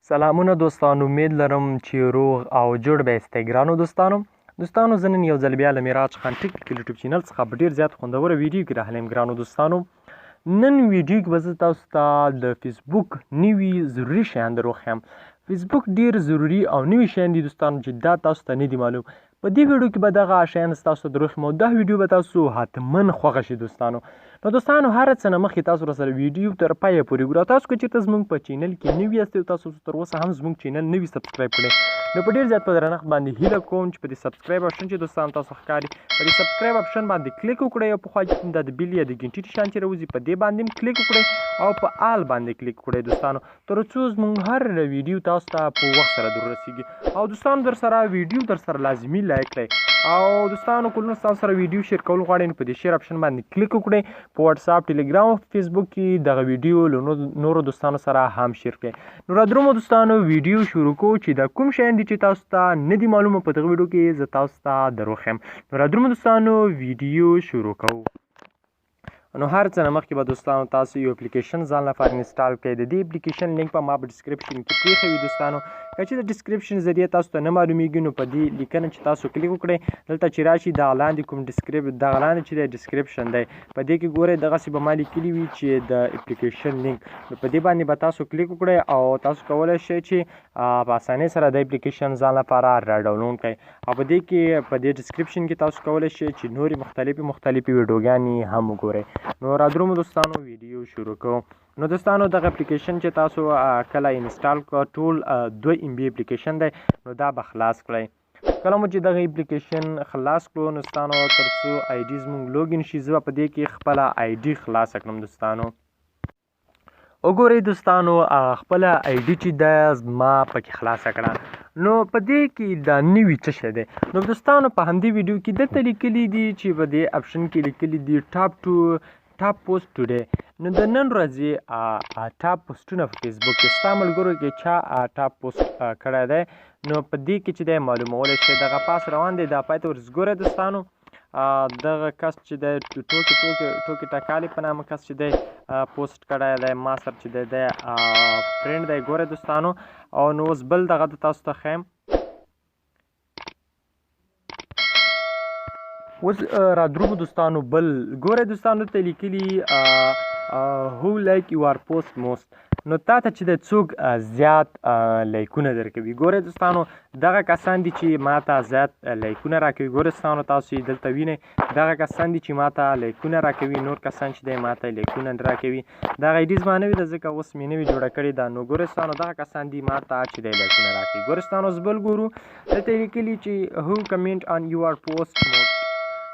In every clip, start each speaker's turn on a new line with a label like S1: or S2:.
S1: سلامونه دوستانو، امید لرم چې روغ او جوړ به یاستئ. ګرانو دوستانو زه نن یو ځل بیا له میراج خان ټیکنیکل یوټیوب چینل څخه په ډېر زیات خوندوره ویډیو کې راغلی یم. ګرانو دوستانو نن ویډیو کې به زه تاسو ته د فیسبوک نوي ضروري شیان در وښیم. فیسبوک ډېر ضروري او نوي شیان دي دوستانو چې دا تاسو ته نه دي معلوم. په دې ویډیو کې به دغه شیان ستاسو ته در وښیم او دا ویډیو به تاسو حتما خوښه شي دوستانو. نو دوستانو هر څه نه مخکې تاسو راسره ویډیو تر پایه پورې ګورئ. تاسو که چېرته زموږ په چینل کې نوي یاستئ او تاسو تر اوسه هم زموږ چینل نه وي سبسکرایب کړی، نو په ډېر زیات په درنښت باندې هیله کوم چې په دې سبسکرایب آپشن چې دوستانو تاسو ښکاري په دې سبسکرایب آپشن باندې کلیک وکړئ او په خوا کې کوم دا د بیل یا د ګنټې نښان چې راوځي په دې باندې هم کلیک وکړئ او په آل باندې کلیک وکړئ دوستانو، تر څو زموږ هر ویډیو تاسو ته په وخت سره در رسیږي. او دوستانو در سره ویډیو در سره لازمي لایک کړئ او دوستانو کلونه ستاسو سره ویډیو شیر کول غواړئ نو په دې شیر آپشن باندې کلیک وکړئ. په واتساپ، ټیلیګرام او فیسبوک کې دغه ویډیو له نورو دوستانو سره هم شیر کړئ. نو رادرومو دوستانو ویډیو شروع کوو چې دا کوم شیان دي چې تاسو ته نه دي معلومه په دغه ویډیو کې زه تاسو ته در وښیم. نو رادرومو دوستانو ویډیو شروع کوو. نو هر څه نه مخکې به دوستانو تاسو یو اپلیکیشن ځان لپاره انسټال کړئ. د دې اپلیکیشن لینک به ما په ډسکرپشن کې پرېښی وي دوستانو. که چې د ډسکرپشن ذریعه تاسو ته نه معلومیږي نو په دې لیکنه چې تاسو کلیک وکړئ دلته چې راشي دغه لاندې کوم دغه لاندې چې دی ډسکرپشن دی په دې کې ګورئ دغسې به ما لیکلي وي چې د اپلیکیشن لینک، نو په دې باندې به تاسو کلیک وکړئ او تاسو کولی شئ چې په اسانۍ سره د اپلیکیشن ځان لپاره را ډاونلوډ کړئ. او په دې کې په دې ډسکرپشن کې تاسو کولی شئ چې نورې مختلفې ویډیوګانې هم وګورئ. نو رادرومو دوستانو ویډیو شروع کوو. نو دوستانو دغه اپلیکیشن چې تاسو کله انسټال کړه ټول 2 MB اپلیکیشن دی، نو دا به خلاص کړئ. کله مو چې دغه اپلیکیشن خلاص کړو نو دوستانو تر څو آی ډي زموږ لوګین شي زه به په دې کې خپله آی ډي خلاصه کړم. دوستانو وګورئ دوستانو خپله آی ډي چې ده ما پکې خلاصه کړه. نو په دې کې دا نوي څه شی دی، نو دوستانو په همدې ویډیو کې دلته لیکلي دي چې په دې آپشن کې لیکلي دي ټاپ پوسټ ټوډے. نو د نن ورځې ټاپ پوسټونه په فیسبوک کې ستا ملګرو کې چا ټاپ پوسټ کړی دی نو په دې کې چې دی معلومولی شئ. دغه پاس روان دی دا پای ته ورزګورئ دوستانو. دغه کس چې دی ټوکې ټکالې په نامه کس چې دی پوسټ کړی دی ما سره چې دی فرینډ دی. ګورئ دوستانو او نو اوس بل دغه د تاسو ته ښیم. اوس رادرومو دوستانو بل ګورئ دوستانو ته لیکلي هو لایک یور پوسټ موست، نو تا ته چې د څوک زیات لایکونه درکوي. ګورئ دوستانو دغه کسان دي چې ما ته زیات لایکونه راکوي. ګورئ دوستانو تاسو یې دلته وینئ دغه کسان دي چې ما ته لایکونه راکوي، نور کسان چې دی ما ته لایکونه نه راکوي. دغه آی ډي زما نه وي ده ځکه اوس مې نوې جوړه کړې ده. نو ګورئ دوستانو دغه کسان دي ما ته چې دی لایکونه راکوي. ګورئ دوستانو اوس بل ګورو دلته یې لیکلي چې هو کمنټ آن یور پوسټ موست.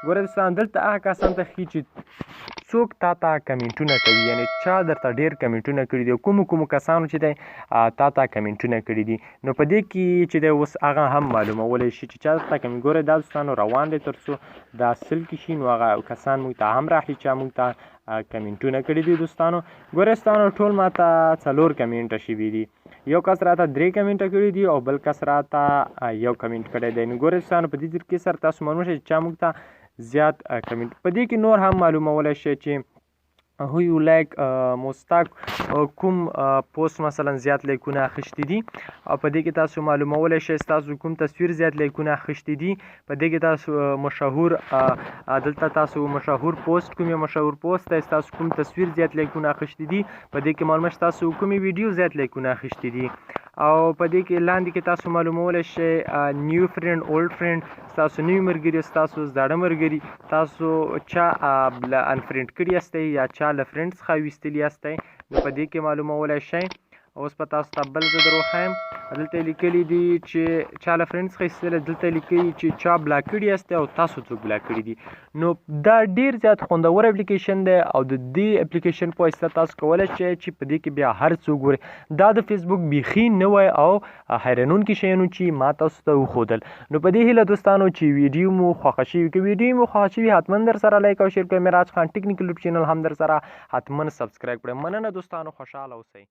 S1: ګورئ دوستانو دلته هغه کسان ته ښي چې څوک تا ته کمنټونه کوي، یعنې چا درته ډېر کمنټونه کړي دي او کومو کسانو چې دی تا ته کمنټونه کړي دي. نو په دې کې چې دی اوس هغه هم معلومولی شي چې چا درته کمنټ. ګورئ دا دوستانو روان دی تر څو دا سل کې شي نو هغه کسان موږ ته هم راخلي چې موږ ته کمنټونه کړي دي. دوستانو ګورئ دوستانو ټول ما ته 4 کمنټه شوي دي. یو کس راته 3 کمنټه کړي دي او بل کس راته 1 کمنټ کړی دی. نو ګورئ دوستانو په دې کې سره تاسو معلومه شئ چې چا موږ ته زیات کمنټ. په دې کې نور هم معلومولی شئ چې هو یو لایک مستاک کوم پوسټ مثلا زیات لایکونه اخیستي دي او په دې کې تاسو معلومولی شئ ستاسو کوم تصویر زیات لایکونه اخیستي دي. په دې کې تاسو مشهور دلته تاسو مشهور پوسټ کوم مشهور پوسټ دی ستاسو کوم تصویر زیات لایکونه اخیستي دي. په دې کې معلومه شي تاسو کومې ویډیو زیات لایکونه اخیستي دي. او په دې کې لاندې کې تاسو معلومولی شئ نیو فرینډ اولډ فرینډ ستاسو نوي ملګري ستاسو زاړه ملګري تاسو چا انفرینډ کړي یاستئ یا چا له فرینډ څخه ویستلي یاستئ. نو په دې کې معلومولی شئ. اوس په تاسو ته بل زه در وښیم. دلته یې لیکلي دي چې چا له فرینډ څخه ایستلی، دلته یې لیکلي چې چا بلاک کړي یاستئ او تاسو څوک بلاک کړي دي. نو دا ډېر زیات خوندور اپلیکیشن دی او د دې اپلیکیشن په واسطه تاسو کولی شئ چې په دې کې بیا هر څه وګورئ. دا د فیسبوک بیخي نوی او حیرانونکي شیانو چې ما تاسو ته وښودل. نو په دې هیله دوستانو چې ویډیو مو خوښه شوي، که ویډیو مو خوښه شوي حتما در سره لایک او شیر کړئ. میراج خان ټیکنیکل یوټیوب چینل هم در سره حتما سبسکرایب کړئ. مننه دوستانو، خوشحاله اوسئ.